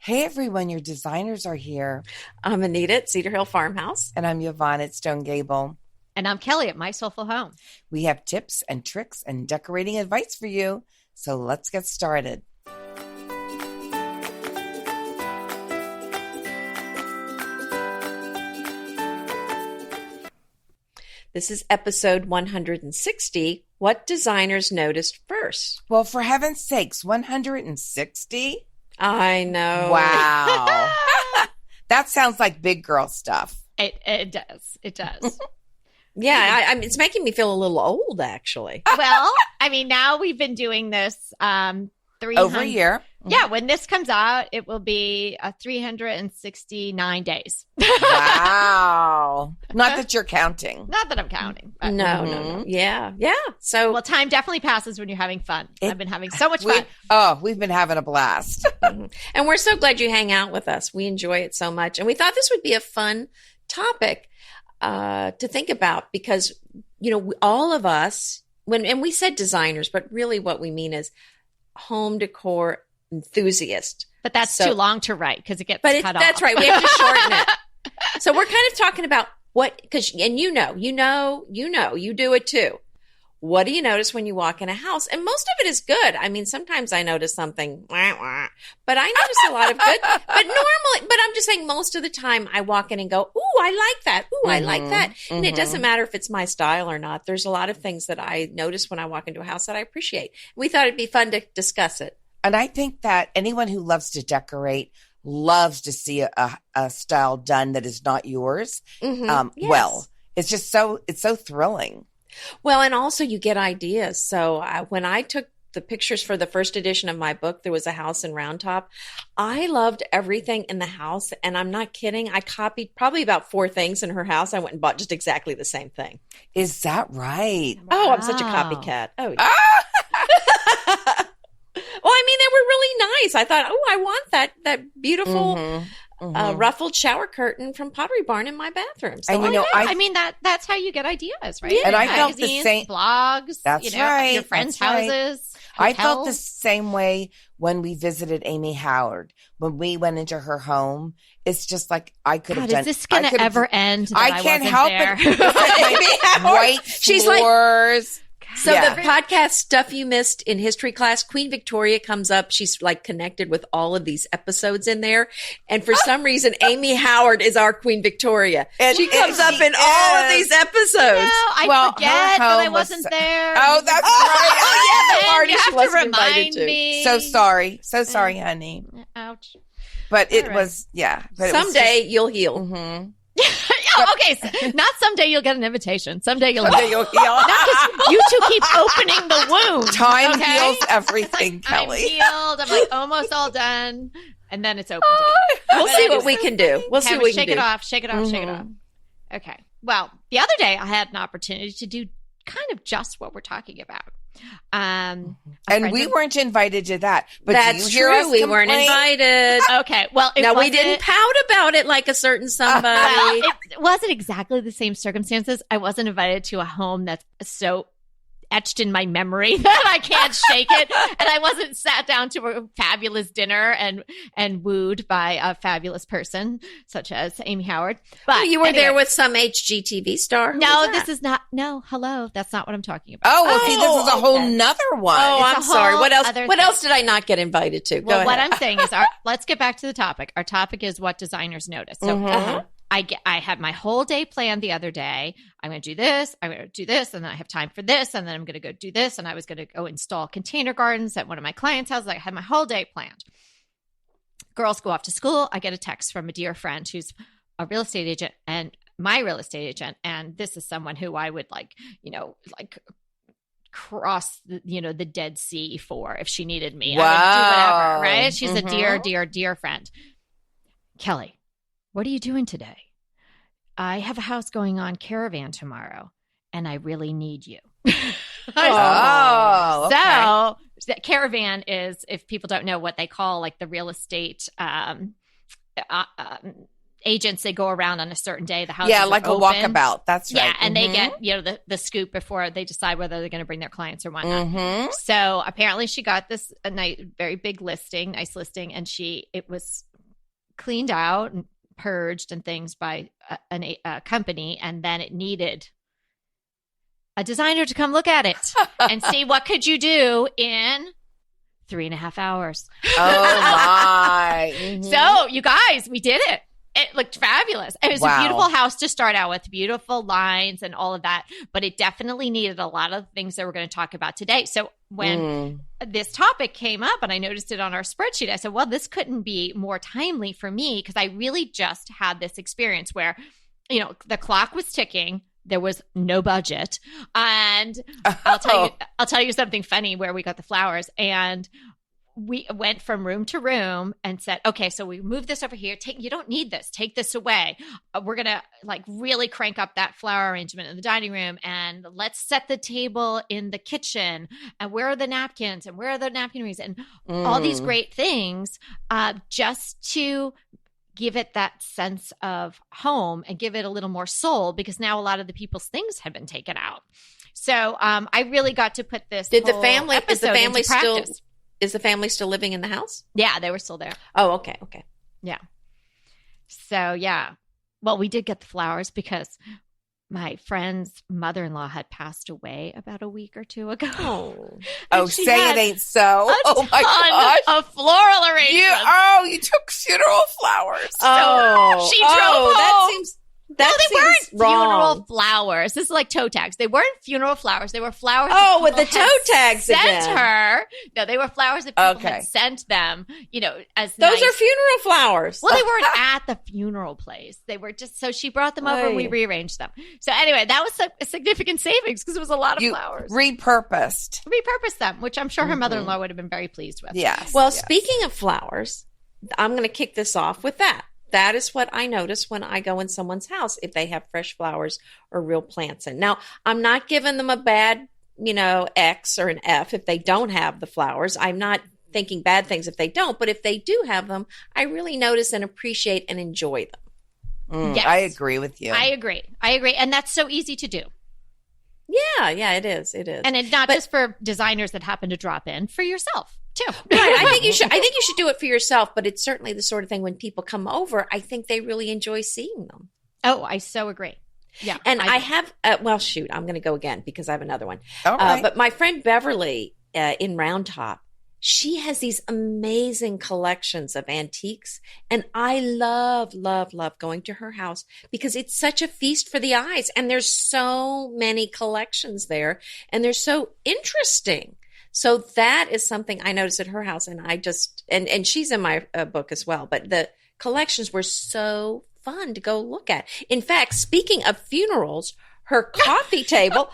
Hey everyone, your designers are here. I'm Anita at Cedar Hill Farmhouse. And I'm Yvonne at Stone Gable. And I'm Kelly at My Soulful Home. We have tips and tricks and decorating advice for you. So let's get started. This is episode 160. What designers noticed first? Well, for heaven's sakes, 160? I know. Wow. That sounds like big girl stuff. It does. It does. Yeah, it's making me feel a little old, actually. Well, I mean, now we've been doing this 300 over a year. Yeah, when this comes out, it will be 369 days. Wow. Not that you're counting. Not that I'm counting. But. No. Yeah. So, well, time definitely passes when you're having fun. I've been having so much fun. We've been having a blast. And we're so glad you hang out with us. We enjoy it so much. And we thought this would be a fun topic to think about because, all of us, and we said designers, but really what we mean is home decor enthusiast. But that's too long to write because it gets cut off. That's right. We have to shorten it. So we're kind of talking about and you do it too. What do you notice when you walk in a house? And most of it is good. I mean, sometimes I notice something, but I notice a lot of good. But I'm just saying most of the time I walk in and go, ooh, I like that. Ooh, I like that. And it doesn't matter if it's my style or not. There's a lot of things that I notice when I walk into a house that I appreciate. We thought it'd be fun to discuss it. And I think that anyone who loves to decorate loves to see a style done that is not yours. Yes. Well, it's just it's so thrilling. Well, and also you get ideas. So when I took the pictures for the first edition of my book, there was a house in Round Top. I loved everything in the house. And I'm not kidding. I copied probably about 4 things in her house. I went and bought just exactly the same thing. Is that right? Wow. Oh, I'm such a copycat. Oh, yeah. Well, I mean, they were really nice. I thought, I want that beautiful ruffled shower curtain from Pottery Barn in my bathroom. So and that's how you get ideas, right? Yeah. And I felt magazines, the same. Blogs. That's right. Your friends' houses. I felt the same way when we visited Amy Howard. When we went into her home, it's just like I could have done. Is this going to ever end? I can't help it. White She's floors. So the podcast Stuff You Missed in History Class, Queen Victoria comes up. She's like connected with all of these episodes in there. And for some reason, Amy Howard is our Queen Victoria. She comes up in all of these episodes. I forget that I wasn't there. Oh, that's right. Oh, yeah, the party you she have to wasn't invited remind to. me. So sorry, honey. Ouch. But it was, But someday you'll heal. Mm-hmm. Okay, so not someday you'll get an invitation. Someday you'll heal. Not 'cause you two keep opening the wound. Time heals everything, Kelly. I'm healed. I'm like almost all done. And then it's open. We'll see what we can do. We'll see what we can do. Shake it off. Shake it off. Okay. Well, the other day I had an opportunity to do kind of just what we're talking about. And we weren't invited to that. But that's true. We weren't invited. Okay. Well, we didn't pout about it like a certain somebody. It wasn't exactly the same circumstances. I wasn't invited to a home that's so etched in my memory that I can't shake it. And I wasn't sat down to a fabulous dinner and wooed by a fabulous person such as Amy Howard. But you were there with some HGTV star. No, this is not. No, hello. That's not what I'm talking about. Oh, well, see, this is a whole nother one. Oh, I'm sorry. What else? What else did I not get invited to? Go ahead. What I'm saying is, let's get back to the topic. Our topic is what designers notice. So I had my whole day planned the other day. I'm going to do this. I'm going to do this. And then I have time for this. And then I'm going to go do this. And I was going to go install container gardens at one of my clients' houses. I had my whole day planned. Girls go off to school. I get a text from a dear friend who's a real estate agent and my real estate agent. And this is someone who I would cross the Dead Sea for if she needed me. Wow. I would do whatever, right? She's a dear, dear, dear friend. Kelly, what are you doing today? I have a house going on caravan tomorrow, and I really need you. Oh, okay. So that caravan is, if people don't know what they call like the real estate agents, they go around on a certain day. The house, like a walkabout. That's right. Yeah, and they get the scoop before they decide whether they're going to bring their clients or whatnot. Mm-hmm. So apparently, she got this very big listing, nice listing, and it was cleaned out and purged and things by a company, and then it needed a designer to come look at it and see what could you do in 3.5 hours. Oh my. So you guys, we did it. It looked fabulous. It was a beautiful house to start out with, beautiful lines and all of that, but it definitely needed a lot of things that we're going to talk about today. So when this topic came up and I noticed it on our spreadsheet, I said, well, this couldn't be more timely for me, because I really just had this experience where, you know, the clock was ticking. There was no budget. And I'll tell you something funny where we got the flowers, and we went from room to room and said, okay, so we move this over here. You don't need this. Take this away. We're going to like really crank up that flower arrangement in the dining room, and let's set the table in the kitchen. And where are the napkins? And where are the napkin rings? And all these great things, just to give it that sense of home and give it a little more soul, because now a lot of the people's things had been taken out. So I really got to put this. Is the family still living in the house? Yeah, they were still there. Oh, okay. Yeah. So yeah. Well, we did get the flowers because my friend's mother-in-law had passed away about a week or two ago. Oh, say it ain't so. Oh my gosh. A floral arrangement. You took funeral flowers. So she drove home. That seems They weren't wrong. funeral flowers. This is like toe tags. They weren't funeral flowers. They were flowers. Oh, with that the people toe had tags sent again. her. No, they were flowers that people had sent them. You know, as those nice. are funeral flowers. Well, they weren't at the funeral place. They were just so she brought them over and we rearranged them. So anyway, that was a significant savings because it was a lot of flowers. Repurposed them, which I'm sure her mother-in-law would have been very pleased with. Yes. Well, speaking of flowers, I'm going to kick this off with that. That is what I notice when I go in someone's house, if they have fresh flowers or real plants in. Now, I'm not giving them a bad, X or an F if they don't have the flowers. I'm not thinking bad things if they don't, but if they do have them, I really notice and appreciate and enjoy them. Yes. I agree with you. I agree. And that's so easy to do. Yeah, it is. And it's not just for designers that happen to drop in, for yourself too. Right. I think you should do it for yourself, but it's certainly the sort of thing when people come over, I think they really enjoy seeing them. Oh, I so agree. Yeah. And I have, I'm going to go again because I have another one. All right. But my friend Beverly in Round Top, she has these amazing collections of antiques. And I love, love, love going to her house because it's such a feast for the eyes. And there's so many collections there and they're so interesting. So that is something I noticed at her house. And I just, and she's in my book as well, but the collections were so fun to go look at. In fact, speaking of funerals, her coffee table,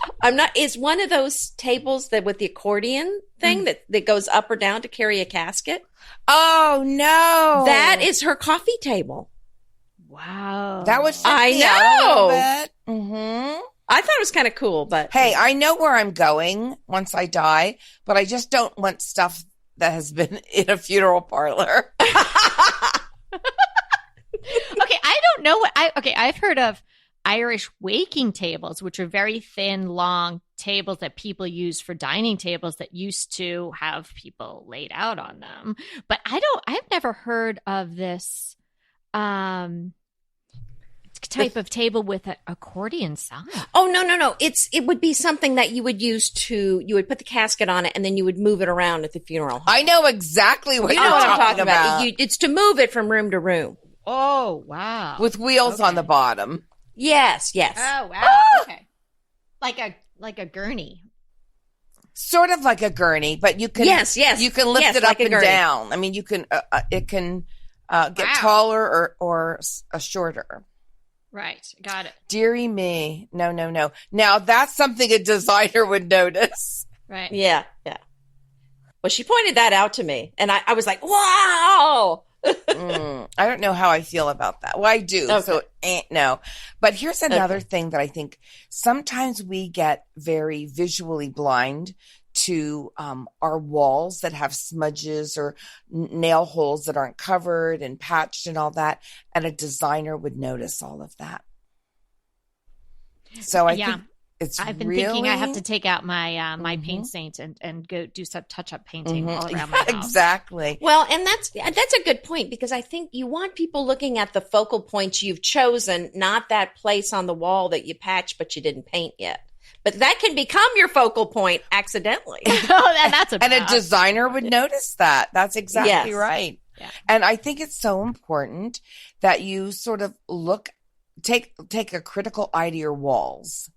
is one of those tables that with the accordion thing that goes up or down to carry a casket. Oh no. That is her coffee table. Wow. That was I know. Mm-hmm. I thought it was kind of cool, but hey, I know where I'm going once I die, but I just don't want stuff that has been in a funeral parlor. Okay, I don't know I've heard of Irish waking tables, which are very thin, long tables that people use for dining tables that used to have people laid out on them. But I've never heard of this type of table with an accordion side. Oh, no. It would be something that you would use you would put the casket on it and then you would move it around at the funeral home. I know exactly what you know what I'm talking about. It's to move it from room to room. Oh, wow. With wheels on the bottom. Yes. Oh, wow. Okay. Like a gurney. Sort of like a gurney, but you can you can lift it up and down. I mean, you can it can get taller or shorter. Right. Got it. Dearie me. No. Now that's something a designer would notice. Right. Yeah. Well, she pointed that out to me and I was like, wow. I don't know how I feel about that. Well, I do. Okay. So no. But here's another thing that I think sometimes we get very visually blind to our walls that have smudges or nail holes that aren't covered and patched and all that. And a designer would notice all of that. So I think I've been thinking I have to take out my my paint stains and go do some touch-up painting all around my house. Exactly. Well, and that's a good point, because I think you want people looking at the focal points you've chosen, not that place on the wall that you patched but you didn't paint yet. But that can become your focal point accidentally. And that's and a designer would notice that. That's exactly right. Yeah. And I think it's so important that you sort of take a critical eye to your walls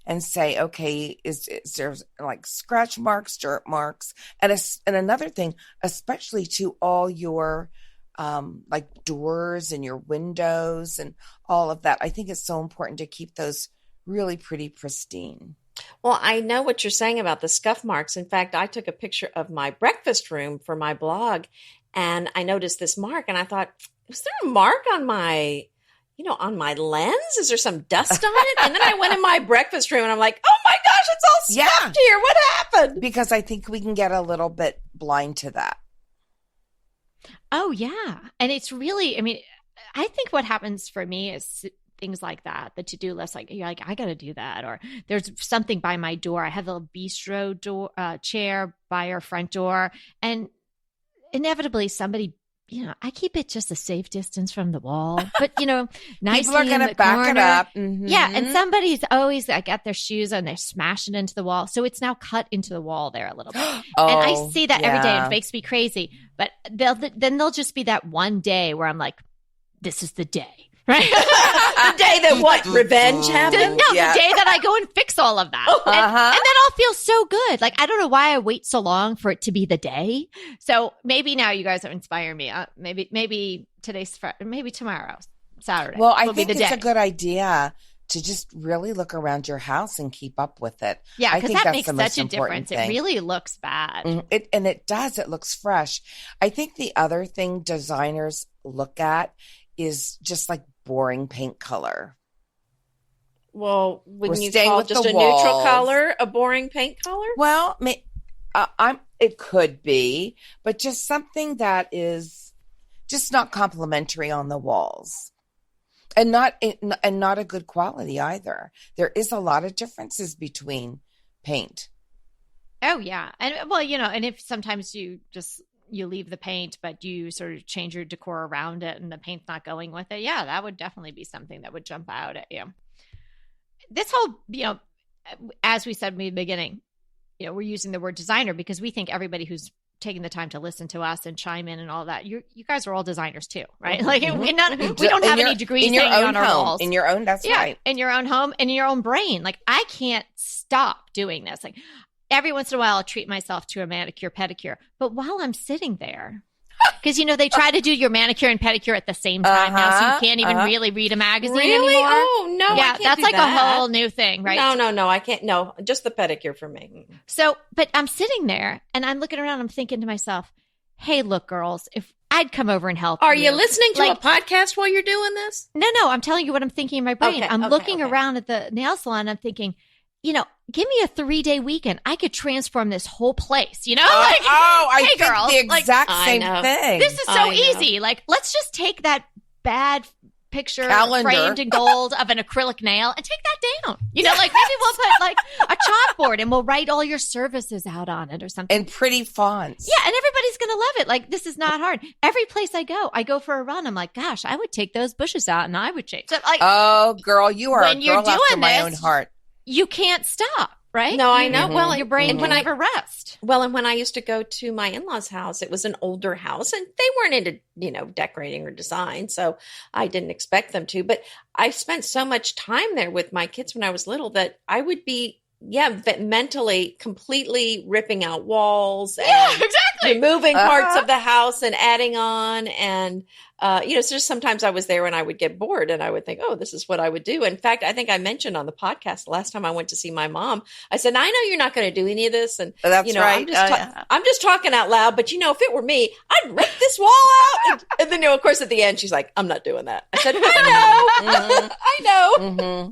and say, okay, is there like scratch marks, dirt marks? And another thing, especially to all your like doors and your windows and all of that, I think it's so important to keep those really pretty pristine. Well, I know what you're saying about the scuff marks. In fact, I took a picture of my breakfast room for my blog, and I noticed this mark, and I thought, was there a mark on my lens? Is there some dust on it? And then I went in my breakfast room and I'm like, oh my gosh, it's all scuffed here. What happened? Because I think we can get a little bit blind to that. Oh, yeah. And it's really, I mean, I think what happens for me is things like that, the to-do list, like you're like, I got to do that. Or there's something by my door. I have a little bistro door chair by our front door. And inevitably somebody, I keep it just a safe distance from the wall, but nicely people are going to back corner. it up. Yeah. And somebody's always like got their shoes and they're smashing into the wall. So it's now cut into the wall there a little bit. And I see that every day and it makes me crazy, but they'll just be that one day where I'm like, this is the day. Right? The day that what? Revenge happened? No, the day that I go and fix all of that. And then I'll feel so good. Like, I don't know why I wait so long for it to be the day. So maybe now you guys are inspiring me. Maybe today's Friday, maybe tomorrow, Saturday. Well, I think it's a good idea to just really look around your house and keep up with it. Yeah, because that makes such a difference. It really looks bad. It does. It looks fresh. I think the other thing designers look at is just like boring paint color. Well, wouldn't you call just a neutral color a boring paint color? Well, it could be, but just something that is just not complimentary on the walls, and not a good quality either. There is a lot of differences between paint. Oh yeah, and well, and if sometimes you leave the paint, but you sort of change your decor around it and the paint's not going with it. Yeah, that would definitely be something that would jump out at you. This whole, as we said in the beginning, we're using the word designer because we think everybody who's taking the time to listen to us and chime in and all that, you guys are all designers too, right? Like we don't have any degrees in your hanging own on our home. walls. In your own, that's right. In your own home and in your own brain. Like I can't stop doing this. Like every once in a while, I'll treat myself to a manicure, pedicure. But while I'm sitting there, because, they try to do your manicure and pedicure at the same time now, so you can't even really read a magazine anymore. Oh, no, yeah, I can't that's do like that. a whole new thing, right? No, I can't. No, just the pedicure for me. So, but I'm sitting there and I'm looking around, I'm thinking to myself, hey, look, girls, if I'd come over and help Are you listening to a podcast while you're doing this? No, I'm telling you what I'm thinking in my brain. I'm looking around at the nail salon and I'm thinking, give me a 3-day weekend. I could transform this whole place, I hey, think girls, the exact same thing. This is so easy. Like, let's just take that bad picture framed in gold of an acrylic nail and take that down. Maybe we'll put like a chalkboard and we'll write all your services out on it or something. And pretty fonts. Yeah, and everybody's going to love it. Like, this is not hard. Every place I go for a run, I'm like, gosh, I would take those bushes out and I would change. So, like, oh, girl, you are when a girl after my own heart. You can't stop, right? No, I know. Mm-hmm. Well, your brain can never rest. Well, and when I used to go to my in-laws' house, it was an older house and they weren't into, decorating or design. So I didn't expect them to. But I spent so much time there with my kids when I was little that I would be, mentally completely ripping out walls and removing parts of the house and adding on. And, so just sometimes I was there and I would get bored and I would think, oh, this is what I would do. In fact, I think I mentioned on the podcast the last time I went to see my mom, I said, I know you're not going to do any of this. And that's right. I'm just talking out loud, but if it were me, I'd rip this wall out. And then, of course, at the end, she's like, I'm not doing that. I said, I know. I know. Mm-hmm.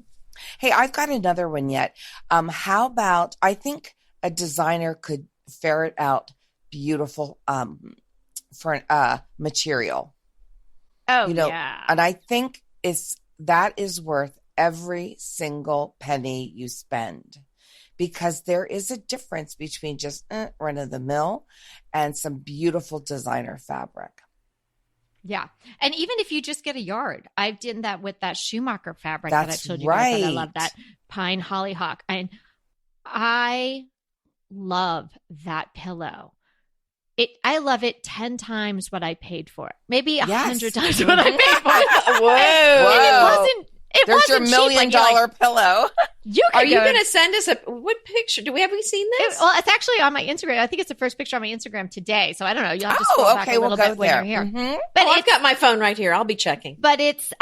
Hey, I've got another one yet. How about, I think a designer could ferret out beautiful for material. Oh, yeah. And I think that is worth every single penny you spend, because there is a difference between just run of the mill and some beautiful designer fabric. Yeah. And even if you just get a yard, I did that with that Schumacher fabric That's that I told you right. about. That I love that pine hollyhock. And I love that pillow. I love it 10 times what I paid for it. Maybe 100 times what I paid for it. Whoa. And it wasn't There's your $1 million pillow. Are you going to send us what picture? Have we seen this? Well, it's actually on my Instagram. I think it's the first picture on my Instagram today. So I don't know. You'll have to scroll back a little bit when you're here. Mm-hmm. But I've got my phone right here. I'll be checking. But it's,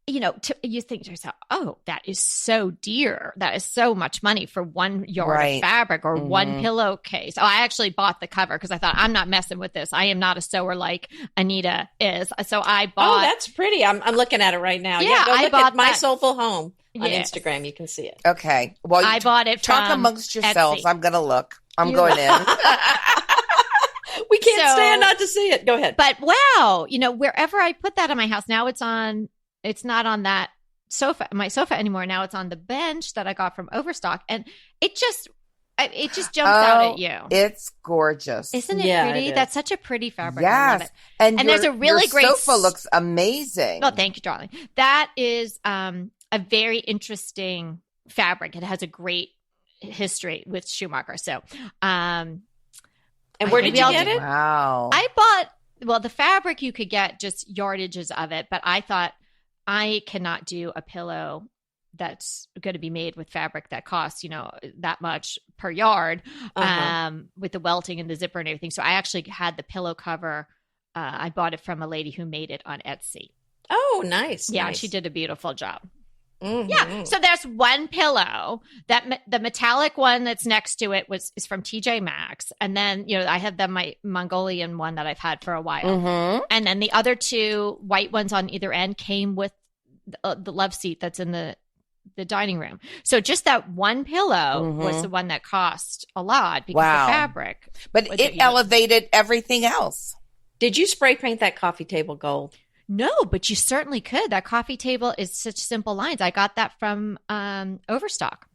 you think to yourself, oh, that is so dear. That is so much money for one yard of fabric or one pillowcase. Oh, I actually bought the cover because I thought, I'm not messing with this. I am not a sewer like Anita is. So I bought. Oh, that's pretty. I'm looking at it right now. Yeah, go I look bought at My Soulful Home on Yes. Instagram. You can see it. Okay. Well, I bought it talk from amongst yourselves. Etsy. I'm going to look. I'm going in. We can't stand not to see it. Go ahead. But wow, wherever I put that in my house, now it's not on that my sofa anymore. Now it's on the bench that I got from Overstock. And it just jumps out at you. It's gorgeous. Isn't it pretty? It is. That's such a pretty fabric. Yes. I love it. And there's a really your great sofa looks amazing. Oh, thank you, darling. That is a very interesting fabric. It has a great history with Schumacher. So, and where did you get it? Wow. I bought, the fabric you could get just yardages of it, but I thought I cannot do a pillow that's going to be made with fabric that costs, that much per yard, with the welting and the zipper and everything. So I actually had the pillow cover. I bought it from a lady who made it on Etsy. Oh, nice. Yeah, nice. she did a beautiful job. Mm-hmm. Yeah. So there's one pillow that the metallic one that's next to it is from TJ Maxx. And then, I have my Mongolian one that I've had for a while. Mm-hmm. And then the other two white ones on either end came with the love seat that's in the dining room. So just that one pillow was the one that cost a lot because the fabric. But it elevated everything else. Did you spray paint that coffee table gold? No, but you certainly could. That coffee table is such simple lines. I got that from Overstock.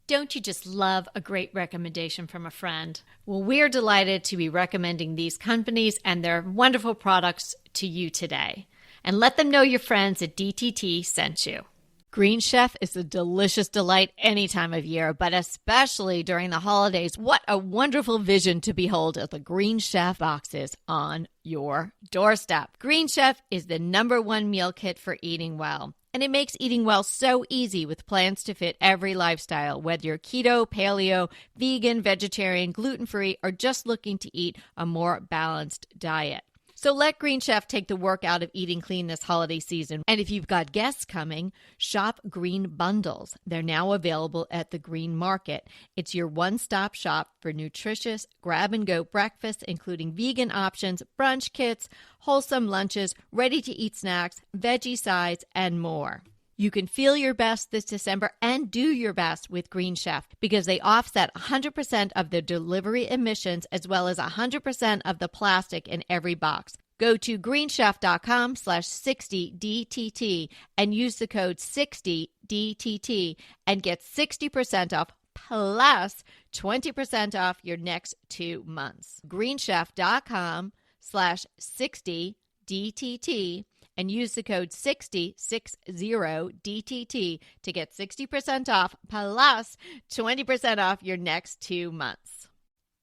Don't you just love a great recommendation from a friend? Well, we're delighted to be recommending these companies and their wonderful products to you today. And let them know your friends at DTT sent you. Green Chef is a delicious delight any time of year, but especially during the holidays. What a wonderful vision to behold as the Green Chef boxes on your doorstep. Green Chef is the #1 meal kit for eating well. And it makes eating well so easy with plans to fit every lifestyle, whether you're keto, paleo, vegan, vegetarian, gluten-free, or just looking to eat a more balanced diet. So let Green Chef take the work out of eating clean this holiday season. And if you've got guests coming, shop Green Bundles. They're now available at the Green Market. It's your one-stop shop for nutritious grab-and-go breakfasts, including vegan options, brunch kits, wholesome lunches, ready-to-eat snacks, veggie sides, and more. You can feel your best this December and do your best with Green Chef because they offset 100% of the delivery emissions as well as 100% of the plastic in every box. Go to greenchef.com/60DTT and use the code 60DTT and get 60% off plus 20% off your next 2 months. greenchef.com/60DTT and use the code 60DTT to get 60% off plus 20% off your next 2 months.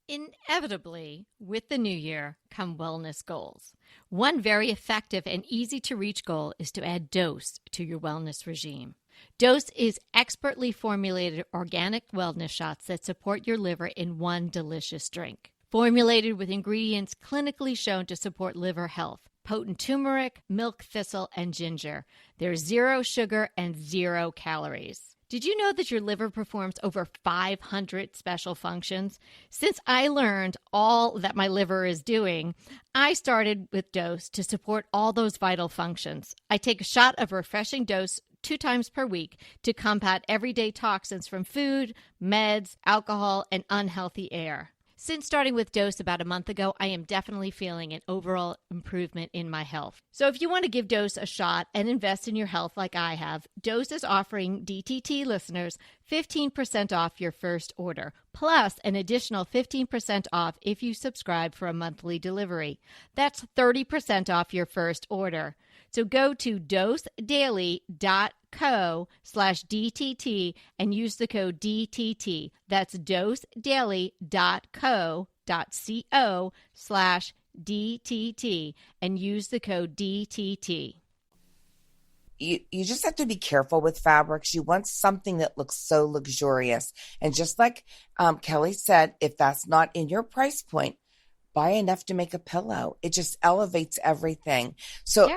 Inevitably, with the new year come wellness goals. One very effective and easy to reach goal is to add Dose to your wellness regime. Dose is expertly formulated organic wellness shots that support your liver in one delicious drink. Formulated with ingredients clinically shown to support liver health. Potent turmeric, milk thistle, and ginger. There's 0 sugar and 0 calories. Did you know that your liver performs over 500 special functions? Since I learned all that my liver is doing, I started with Dose to support all those vital functions. I take a shot of refreshing Dose 2 times per week to combat everyday toxins from food, meds, alcohol, and unhealthy air. Since starting with Dose about a month ago, I am definitely feeling an overall improvement in my health. So if you want to give Dose a shot and invest in your health like I have, Dose is offering DTT listeners 15% off your first order, plus an additional 15% off if you subscribe for a monthly delivery. That's 30% off your first order. So go to dosedaily.co/DTT and use the code DTT. That's dosedaily.co.co/DTT and use the code DTT. You just have to be careful with fabrics. You want something that looks so luxurious. And just like Kelly said, if that's not in your price point, buy enough to make a pillow. It just elevates everything. So,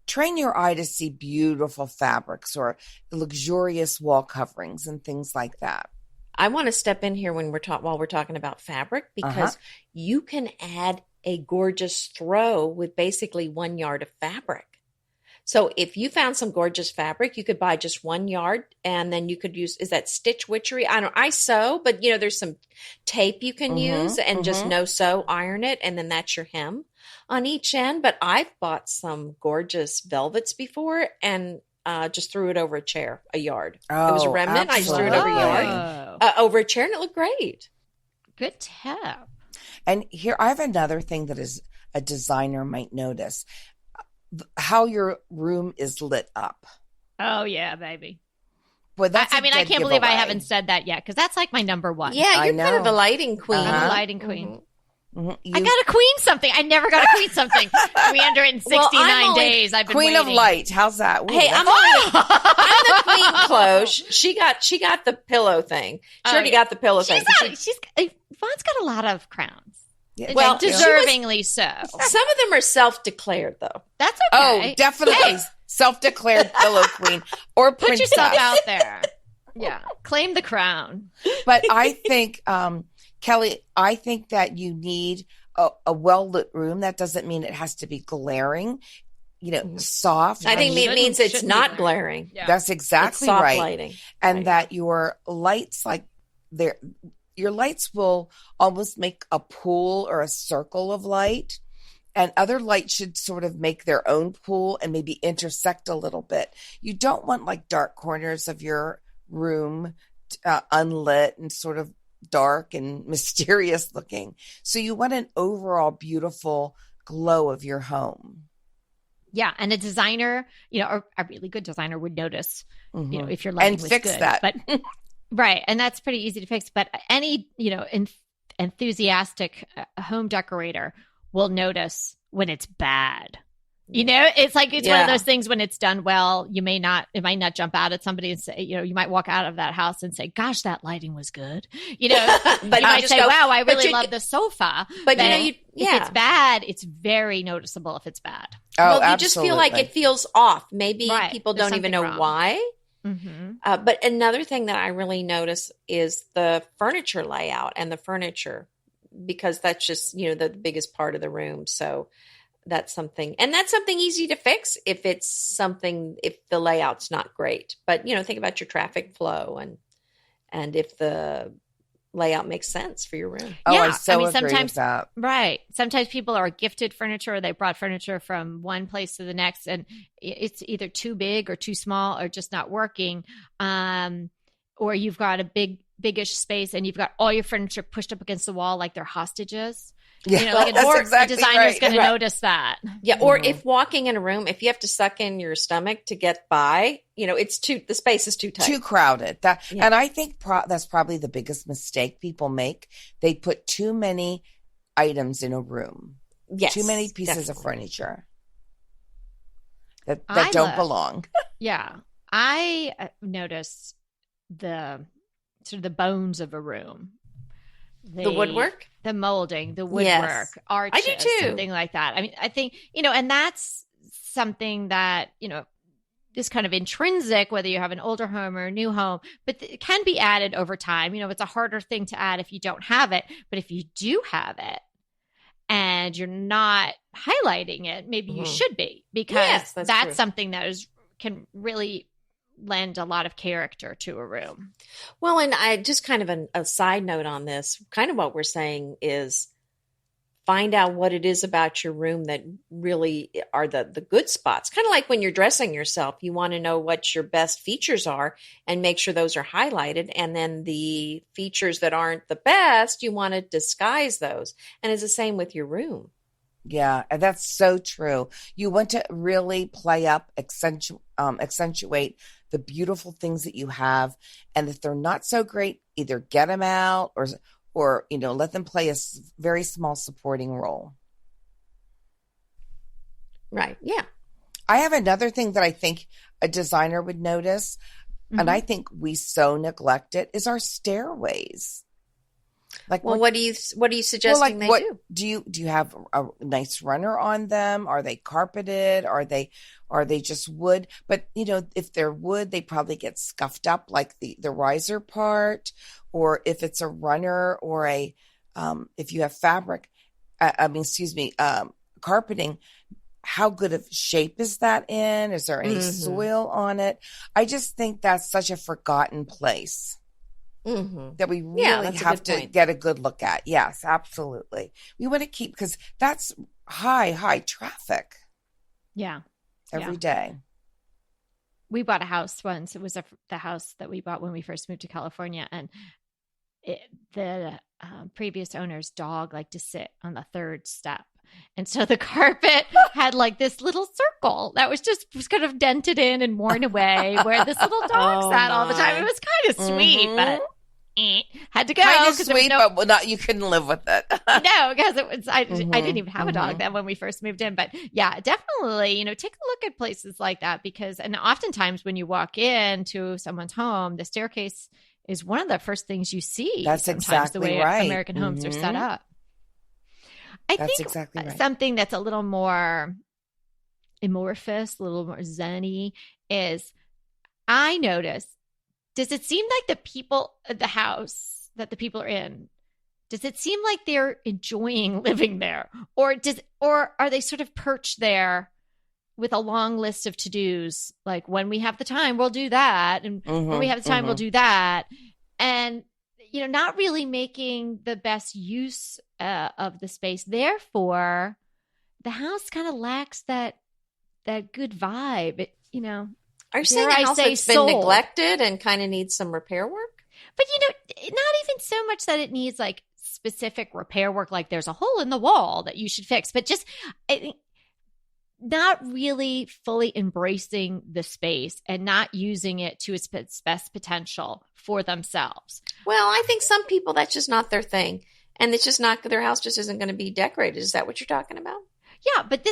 train your eye to see beautiful fabrics or luxurious wall coverings and things like that. I want to step in here when while we're talking about fabric, because you can add a gorgeous throw with basically 1 yard of fabric. So if you found some gorgeous fabric, you could buy just 1 yard, and then you could use, is that stitch witchery? I sew, but there's some tape you can use and just no sew, iron it, and then that's your hem on each end. But I've bought some gorgeous velvets before and just threw it over a chair, a yard. It was a remnant. I just threw it over a yard, over a chair, and it looked great. Good tip. And here, I have another thing that is a designer might notice. How your room is lit up. Oh, yeah, baby. Well, that's I can't believe I haven't said that yet, because that's like my number one. Yeah, you're kind of a lighting queen. I'm a lighting queen. I got to queen something. I never got to queen something. 369 days I've been Queen waiting. of light. How's that? Ooh, hey, I'm the queen, Chloe. She got the pillow thing. She already got the pillow thing. Yvonne's got a lot of crowns. Yeah, well, deservingly so. Some of them are self-declared, though. That's okay. Oh, definitely self-declared pillow queen or put yourself out there. Yeah, claim the crown. But I think, Kelly, I think that you need a well-lit room. That doesn't mean it has to be glaring. Soft. I think it means it's not glaring. Yeah. That's exactly soft right. Lighting. And that your lights, your lights will almost make a pool or a circle of light, and other lights should sort of make their own pool and maybe intersect a little bit. You don't want dark corners of your room unlit and sort of dark and mysterious looking. So you want an overall beautiful glow of your home. Yeah, and a designer, or a really good designer would notice, if your lighting was fix good. that. But right, and that's pretty easy to fix. But any, enthusiastic home decorator will notice when it's bad. It's like one of those things when it's done well, it might not jump out at somebody and say, you might walk out of that house and say, gosh, that lighting was good. But you might say, wow, I really love the sofa. But if it's bad, it's very noticeable if it's bad. Oh, well, you just feel like it feels off. Maybe people There's don't even know wrong. why. Mm-hmm. But another thing that I really notice is the furniture layout and the furniture, because that's just, the biggest part of the room. So that's something easy to fix if the layout's not great. But, think about your traffic flow and if the layout makes sense for your room. Oh, yeah. I agree sometimes, with that. Right. Sometimes people are gifted furniture. They brought furniture from one place to the next, and it's either too big or too small or just not working. Or you've got a biggish space and you've got all your furniture pushed up against the wall like they're hostages. Yeah, a designer's going to notice that. Yeah, or if walking in a room, if you have to suck in your stomach to get by, the space is too tight, too crowded. And I think that's probably the biggest mistake people make. They put too many items in a room. Yes, too many pieces of furniture that don't belong. Yeah, I notice the sort of the bones of a room. The woodwork? The molding, the woodwork, arches, I do too. Something like that. I mean, I think, and that's something that, is kind of intrinsic, whether you have an older home or a new home, but it can be added over time. It's a harder thing to add if you don't have it. But if you do have it and you're not highlighting it, maybe you should be, because that's something that can really lend a lot of character to a room. Well, and I just kind of a side note on this, kind of what we're saying is find out what it is about your room that really are the good spots. Kind of like when you're dressing yourself, you want to know what your best features are and make sure those are highlighted. And then the features that aren't the best, you want to disguise those. And it's the same with your room. Yeah, and that's so true. You want to really play up, accentuate the beautiful things that you have. And if they're not so great, either get them out or let them play a very small supporting role. Right. Yeah. I have another thing that I think a designer would notice, and I think we so neglect it, is our stairways. Like, well, what are you suggesting they do? Do you have a nice runner on them? Are they carpeted? Are they just wood? But if they're wood, they probably get scuffed up, like the riser part, or if it's a runner or if you have fabric, carpeting. How good of shape is that in? Is there any soil on it? I just think that's such a forgotten place. That we really have to get a good look at. Yes, absolutely. We want to keep, because that's high traffic. Yeah. Every day. We bought a house once. It was the house that we bought when we first moved to California. And the previous owner's dog liked to sit on the third step. And so the carpet had like this little circle that was kind of dented in and worn away where this little dog sat all the time. It was kind of sweet, but had to go. Kind of sweet, but you couldn't live with it. No, because it was. I didn't even have a dog then when we first moved in. But yeah, definitely, take a look at places like that and oftentimes when you walk into someone's home, the staircase is one of the first things you see. That's exactly the way right. American homes are set up. I think exactly right. Something that's a little more amorphous, a little more zen-y is I notice, does it seem like the people at the house that the people are in, does it seem like they're enjoying living there? Or are they sort of perched there with a long list of to-dos? Like, when we have the time, we'll do that. And when we have the time, we'll do that. And not really making the best use of the space. Therefore, the house kind of lacks that good vibe. Are you saying a house that's been neglected and kind of needs some repair work? But not even so much that it needs like specific repair work, like there's a hole in the wall that you should fix, but just not really fully embracing the space and not using it to its best potential for themselves. Well, I think some people, that's just not their thing. And it's just not, their house just isn't going to be decorated. Is that what you're talking about? Yeah, but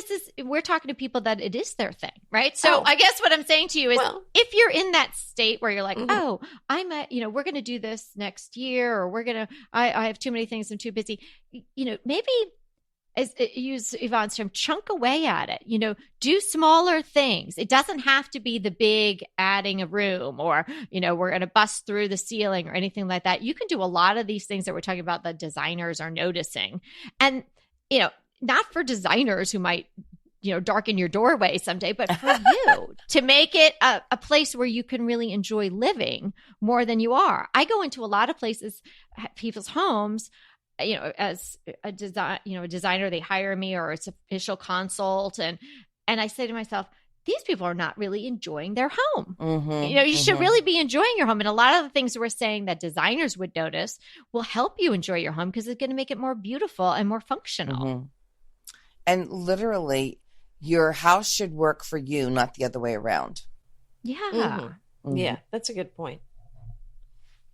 we're talking to people that it is their thing, right? So I guess what I'm saying to you is, if you're in that state where you're like, we're going to do this next year, or I have too many things, I'm too busy, maybe, use Yvonne's term, chunk away at it, do smaller things. It doesn't have to be the big adding a room or, we're going to bust through the ceiling or anything like that. You can do a lot of these things that we're talking about that designers are noticing. And, not for designers who might, darken your doorway someday, but for you to make it a place where you can really enjoy living more than you are. I go into a lot of places, people's homes, as a designer, they hire me, or it's official consult. And I say to myself, these people are not really enjoying their home. You should really be enjoying your home. And a lot of the things we're saying that designers would notice will help you enjoy your home, because it's going to make it more beautiful and more functional. And literally, your house should work for you, not the other way around. Yeah. Yeah, that's a good point.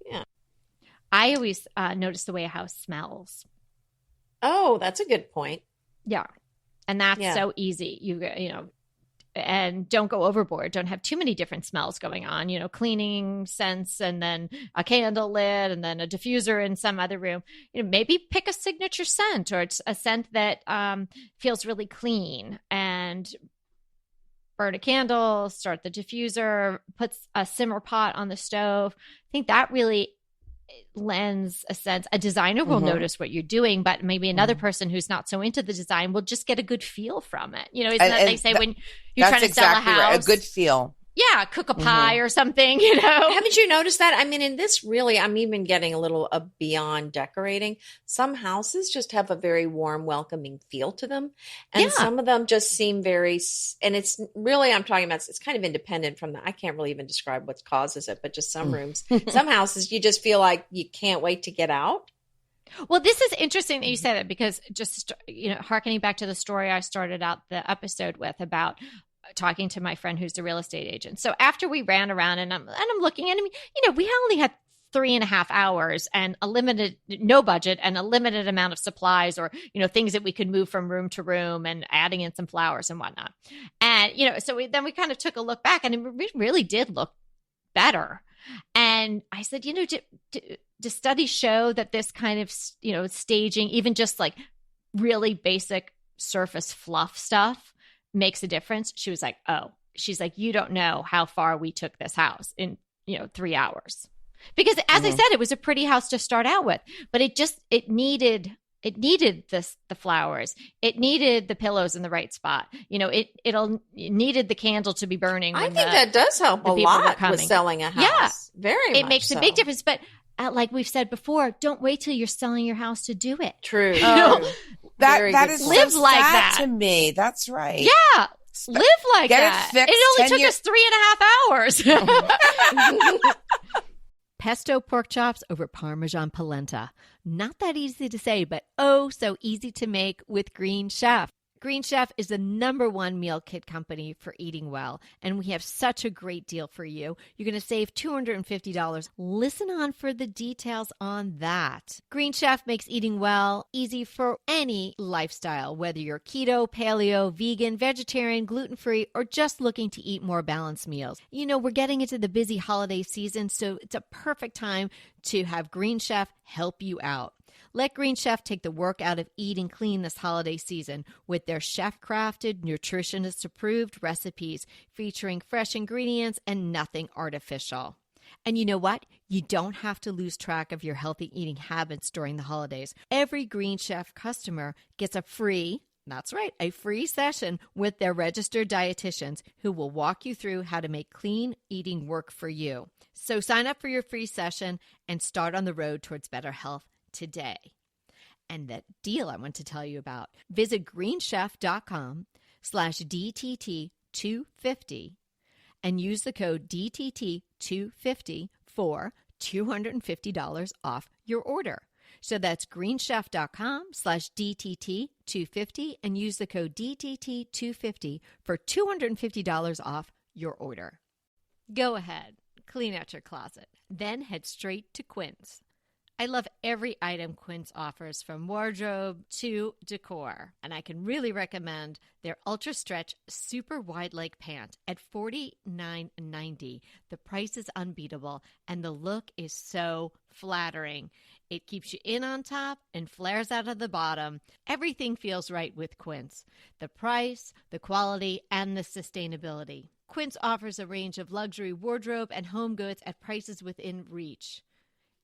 Yeah. I always notice the way a house smells. Oh, that's a good point. Yeah. And that's so easy. And don't go overboard. Don't have too many different smells going on, cleaning scents, and then a candle lit, and then a diffuser in some other room. Maybe pick a signature scent, or it's a scent that feels really clean, and burn a candle, start the diffuser, put a simmer pot on the stove. I think that really lends a sense. A designer will notice what you're doing, but maybe another person who's not so into the design will just get a good feel from it. Isn't that they say when you're trying to sell a house? Right. A good feel. cook a pie or something, you know. Haven't you noticed that? I mean, in this really, I'm even getting a little beyond decorating. Some houses just have a very warm, welcoming feel to them. And some of them just seem very, and it's really, I'm talking about, it's kind of independent from I can't really even describe what causes it, but just some rooms, some houses, you just feel like you can't wait to get out. Well, this is interesting that you say that, because just, hearkening back to the story I started out the episode with about talking to my friend who's a real estate agent. So after we ran around and I'm looking at him, we only had 3.5 hours and no budget and a limited amount of supplies or, things that we could move from room to room and adding in some flowers and whatnot. And, so we kind of took a look back and it really did look better. And I said, do studies show that this kind of, staging, even just like really basic surface fluff stuff, makes a difference? She was like, oh, she's like, you don't know how far we took this house in, 3 hours. Because as I said, it was a pretty house to start out with, but it needed the flowers. It needed the pillows in the right spot. It needed the candle to be burning. I think that does help a lot with selling a house. Yeah, very much. It makes a big difference. But like we've said before, don't wait till you're selling your house to do it. True. That is live so like sad that to me. That's right. Yeah. Live like that. It only took us 3.5 hours. Pesto pork chops over Parmesan polenta. Not that easy to say, but oh, so easy to make with Green Chef. Green Chef is the #1 meal kit company for eating well, and we have such a great deal for you. You're going to save $250. Listen on for the details on that. Green Chef makes eating well easy for any lifestyle, whether you're keto, paleo, vegan, vegetarian, gluten-free, or just looking to eat more balanced meals. We're getting into the busy holiday season, so it's a perfect time to have Green Chef help you out. Let Green Chef take the work out of eating clean this holiday season with their chef-crafted, nutritionist-approved recipes featuring fresh ingredients and nothing artificial. And you know what? You don't have to lose track of your healthy eating habits during the holidays. Every Green Chef customer gets a free session with their registered dietitians who will walk you through how to make clean eating work for you. So sign up for your free session and start on the road towards better health today. And that deal I want to tell you about, visit greenchef.com/DTT250 and use the code DTT250 for $250 off your order. So that's greenchef.com/DTT250 and use the code DTT250 for $250 off your order. Go ahead, clean out your closet, then head straight to Quince. I love every item Quince offers, from wardrobe to decor, and I can really recommend their Ultra Stretch Super Wide Leg Pant at $49.90. The price is unbeatable, and the look is so flattering. It keeps you in on top and flares out of the bottom. Everything feels right with Quince. The price, the quality, and the sustainability. Quince offers a range of luxury wardrobe and home goods at prices within reach.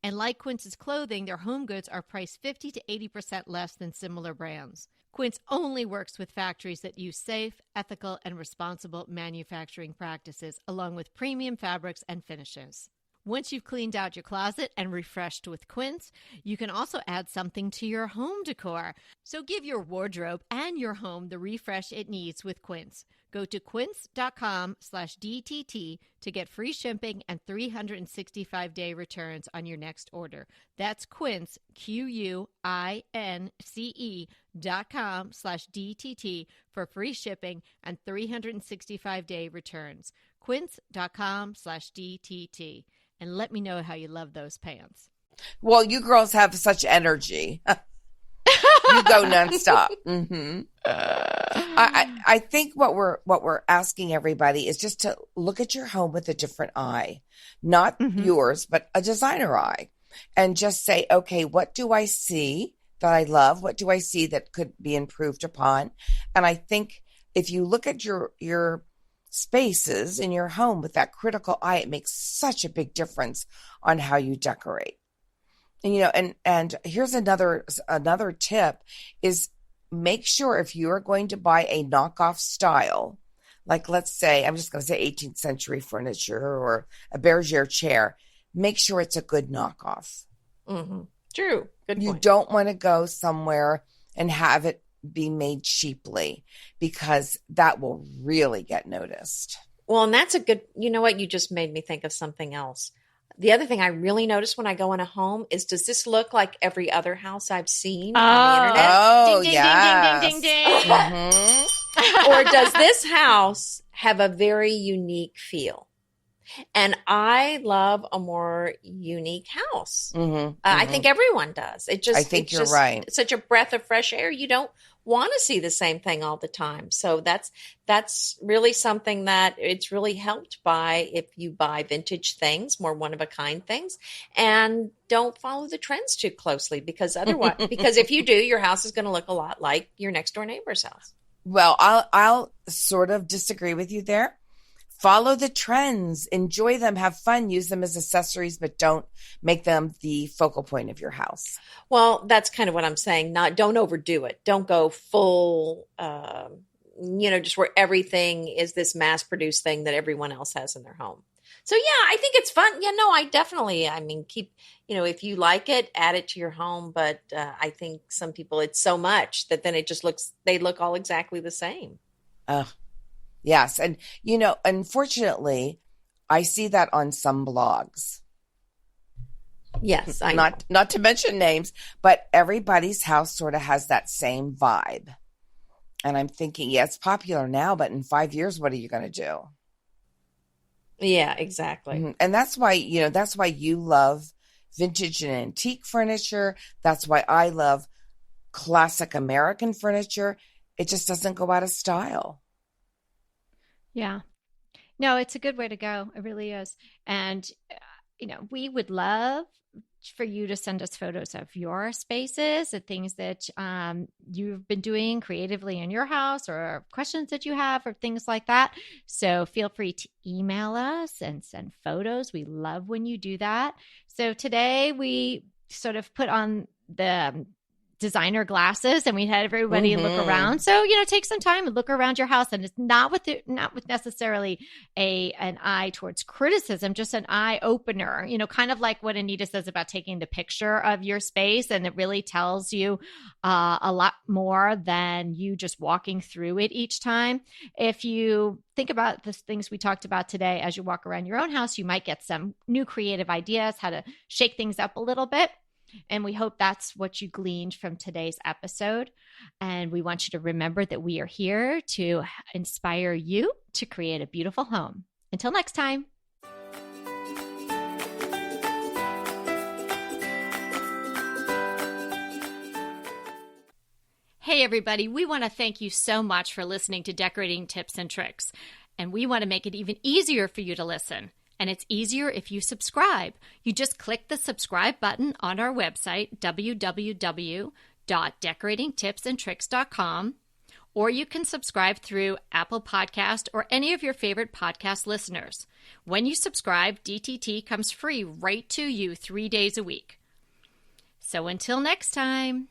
And like Quince's clothing, their home goods are priced 50 to 80% less than similar brands. Quince only works with factories that use safe, ethical, and responsible manufacturing practices, along with premium fabrics and finishes. Once you've cleaned out your closet and refreshed with Quince, you can also add something to your home decor. So give your wardrobe and your home the refresh it needs with Quince. Go to quince.com/DTT to get free shipping and 365-day returns on your next order. That's Quince, QUINCE.com/DTT for free shipping and 365-day returns. Quince.com/DTT. And let me know how you love those pants. Well, you girls have such energy. You go nonstop. Mm-hmm. I think what we're asking everybody is just to look at your home with a different eye, not yours, but a designer eye, and just say, okay, what do I see that I love? What do I see that could be improved upon? And I think if you look at your spaces in your home with that critical eye, it makes such a big difference on how you decorate. And and here's another tip is make sure if you're going to buy a knockoff style, like let's say, I'm just going to say 18th century furniture or a bergère chair, make sure it's a good knockoff. Mm-hmm. True. Good point. You don't want to go somewhere and have it be made cheaply, because that will really get noticed. Well, and that's a good, you know what? You just made me think of something else. The other thing I really notice when I go in a home is, does this look like every other house I've seen on the internet? Oh, ding, ding, yes. ding, ding, ding, ding, ding. Mm-hmm. Or does this house have a very unique feel? And I love a more unique house. Mm-hmm. I think everyone does. I think you're right. Such a breath of fresh air. You don't want to see the same thing all the time. So that's really something that it's really helped by if you buy vintage things, more one of a kind things, and don't follow the trends too closely, because otherwise, because if you do, your house is going to look a lot like your next door neighbor's house. Well, I'll sort of disagree with you there. Follow the trends, enjoy them, have fun, use them as accessories, but don't make them the focal point of your house. Well, that's kind of what I'm saying. Don't overdo it. Don't go full, just where everything is this mass produced thing that everyone else has in their home. So yeah, I think it's fun. Yeah, no, keep, if you like it, add it to your home. But I think some people, it's so much that then it just they look all exactly the same. Yes. And, unfortunately, I see that on some blogs. Yes. I know. Not to mention names, but everybody's house sort of has that same vibe. And I'm thinking, yeah, it's popular now, but in 5 years, what are you going to do? Yeah, exactly. Mm-hmm. And that's why you love vintage and antique furniture. That's why I love classic American furniture. It just doesn't go out of style. Yeah. No, it's a good way to go. It really is. And, we would love for you to send us photos of your spaces, the things that you've been doing creatively in your house, or questions that you have, or things like that. So feel free to email us and send photos. We love when you do that. So today we sort of put on the designer glasses and we had everybody look around. So, take some time and look around your house, and it's not with necessarily an eye towards criticism, just an eye opener, kind of like what Anita says about taking the picture of your space. And it really tells you a lot more than you just walking through it each time. If you think about the things we talked about today, as you walk around your own house, you might get some new creative ideas, how to shake things up a little bit. And we hope that's what you gleaned from today's episode. And we want you to remember that we are here to inspire you to create a beautiful home. Until next time. Hey, everybody. We want to thank you so much for listening to Decorating Tips and Tricks. And we want to make it even easier for you to listen. And it's easier if you subscribe. You just click the subscribe button on our website, www.decoratingtipsandtricks.com, or you can subscribe through Apple Podcast or any of your favorite podcast listeners. When you subscribe, DTT comes free right to you 3 days a week. So until next time.